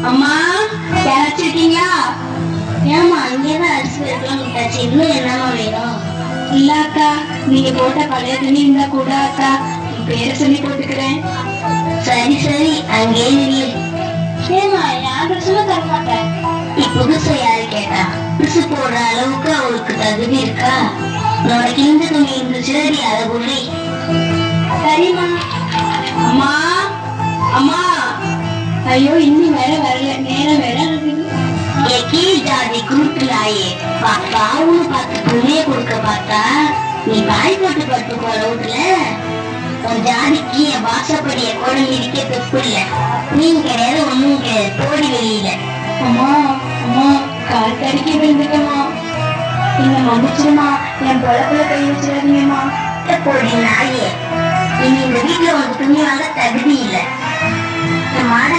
அம்மா யாராச்சும் இருக்கீங்களா? ஏமா இங்கேதான் அரிசி இருக்கலாம் விட்டாச்சு, இன்னும் என்னமா வேணும்? இல்ல அக்கா, நீங்க போட்ட பழைய துணி இருந்தா கூட அக்கா, பேரை சொல்லி போட்டுக்கிறேன். சரி சரி, அங்கே ஏமா யாரும் சொல்ல தர மாட்டேன். நீ புதுசா யாரு கேட்டா? புதுசு போடுற அளவுக்கு அவளுக்கு தகுதி இருக்கா? உனக்கு இந்த துணி இருந்துச்சு, அதை புள்ளி. சரிம்மா. அம்மா அம்மா, ஐயோ இன்னும் வேற வரல, நேரம் வேற இருக்குது. கீழ் ஜாதி குருட்டுலாயே பாவுன்னு பார்த்து துணியை கொடுக்க பார்த்தா நீ வாய் போட்டு பட்டு போற வீட்டுல உன் ஜாதிக்கு என் வாசப்படிய குடல் இருக்க தொப்பு இல்ல. நீங்க கிடையாது, ஒண்ணும் கிடையாது, போடி வெளியில. அம்மா அம்மா, கால் தடிக்க விழுந்துட்டமா, என்ன மன்னிச்சிருமா, என் பொழப்புல கை வச்சிடாதீங்கம்மா. போடி நாயே, இனி இந்த வீட்டுல உனக்கு துணி வாங்க தகுதி இல்லை. மாட